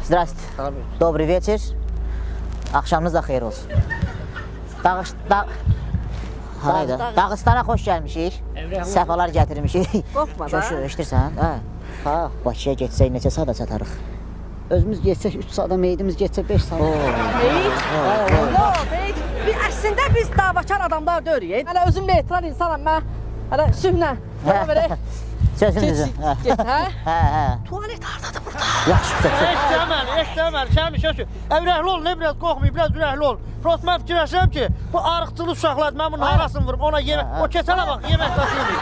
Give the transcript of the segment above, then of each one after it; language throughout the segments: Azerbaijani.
Здравствуйте. Добрый вечер. Axşamınız da xeyir olsun. Dağıstana xoş gəlmişik. Səfalar gətirmişik. Qorxma da. Şöşü, eşitirsən? Hə. Bakıya getsək neçə saata çatarıq? Özümüz geçsek 3 saata, meydimiz geçsek 5 saat. Əslində biz davakar adamlar deyirik. Hələ özümlə etiraz insanam mən. Hələ sümlə. Sözünüzü. Hə. Tuvalet hardadır burada? Yaxşı, çox. Eşitəməli, Şəmi şöşü. Ürəkli ol, ne biraz qorxmayın, biraz ürəkli ol. Prost mən fikirləşirəm ki, bu arıqçılı uşaqlar, mən bunun arasını vurup ona yemək, o keçənə bax, yemək daşıyırıq.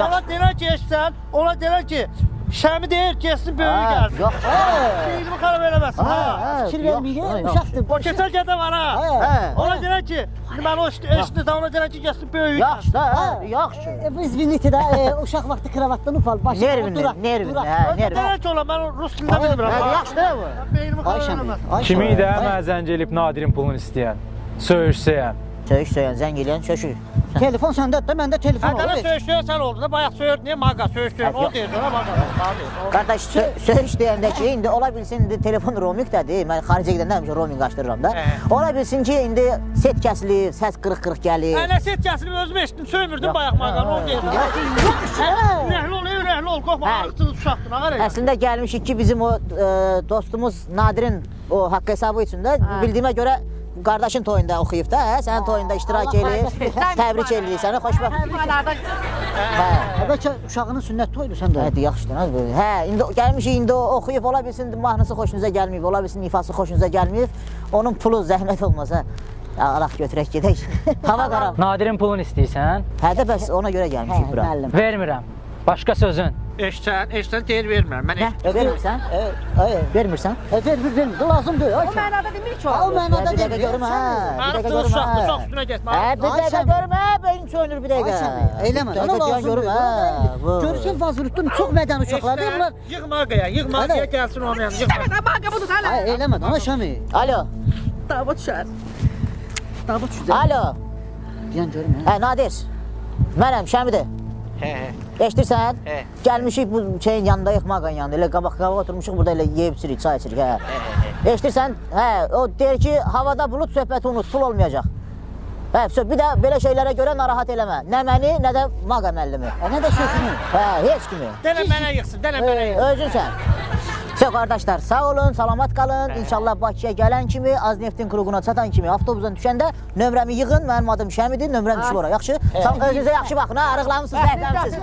Ona deyirlər ki, eşitsən, ona deyirlər ki, Şəmi deyir, geçsin böyük gəlsin. Yox. Fiilimi xarab eləməsin. Fikir vermeyeyim, uşaqdır. O keçən gədə var ha. Ona deyirlər ki, mən o eşitdim, ona deyirlər ki, geçsin böyük Yaxşı gəlsin. da, yaxşı. Biz vinitədə uşaq vaxtı kravatdan ufal, başına Nervin. Deyirlər ki, ola, mən rus dilində bilmirəm. Yaxşı da bu. Beynimi xarab eləməsin. Kimi də mənə zəng elib Nadirin pulunu istəyən, söyüşsəyən. Söyüş söyən, zəng eləyən, şöşü. Telefon səndədir də, məndə telefon Hədənə olur. söyüşdüyən sən oldu da, bayaq söyür, niyə maqa söyüşdüyən, o deyir sonra maqa. Qardaş, söyüş deyəndə ki, indi ola bilsin, indi telefon roamingdədir. Mən xaricə gedəndə həmişə roaming açdırıram da. Ola bilsin ki, indi set kəsilib, səs qırıq-qırıq gəlir. Nə set kəsilib, özümü eşitdim, söymürdüm bayaq maqanı, o deyir. Ürəkli ol, qorxma, arıqçılı uşaqdır, ağır elə. Əslində gəlmişik ki, bizim o dostumuz Nadirin o haqq hesabı üçün də bildiyimə görə qardaşın toyunda oxuyub da, sənin toyunda iştirak eləyib, təbrik eləyirik səni, xoşbəxt. Bəlkə uşağının sünnət toyudur sən də. Hə, yaxşıdır. Hə, indi gəlmişik, indi oxuyub, ola bilsin mahnısı xoşunuza gəlməyib, ola bilsin ifası xoşunuza gəlməyib. Onun pulu zəhmət olmasa, alaq götürək gedək. Hava qaram. Nadirin pulunu istəyirsən? Hə də bəs ona görə gəlmişik bura. Vermirəm. Başqa sözün. Eşsən deyir, vermirəm, mən eşitdim. Vermirsən? Vermirsən? Vermir, lazım deyil. O mənada demir ki o. O mənada Bir dəqiqə görüm, hə. Arıqçılı uşaqdır, çox üstünə getmə. Hə, bir dəqiqə görüm, hə, beynim söynür bir dəqiqə. Eyləmə, ona lazım deyil. Görürsən vazirutun çox mədən uşaqlardır bunlar. Yığ maqaya gəlsin onun yanına, yığ maqaya. Maqa budur hələ. Eyləmə, ana Şəmi. Alo, Dava düşər. Dava düşür. alo. Deyən görüm. Hə, Nadir. Mənəm, Şəmidir. Eşidirsən? Gəlmişik bu şeyin yanındayıq, mağanın yanında. Elə qabaq oturmuşuq, burada elə yeyib içirik, çay içirik, hə. Eşidirsən? Hə, o deyir ki, havada bulut söhbəti unut, pul olmayacaq. Hə, bir də belə şeylərə görə narahat eləmə. Nə məni, nə də maqa müəllimi. Nə də şökünü. Hə, heç kimi. Dələn mənə yıxsın, dələn mənə yıxsın. Özünsən. Çox qardaşlar, sağ olun, salamat qalın. İnşallah Bakıya gələn kimi, Azneftin kluquna çatan kimi, avtobusdan düşəndə nömrəmi yığın. Mənim adım Şəmidir, nömrəm düşür ora. Yaxşı? Özünüzə yaxşı baxın, ha, arıqlamısınız, zəhləmişsiniz.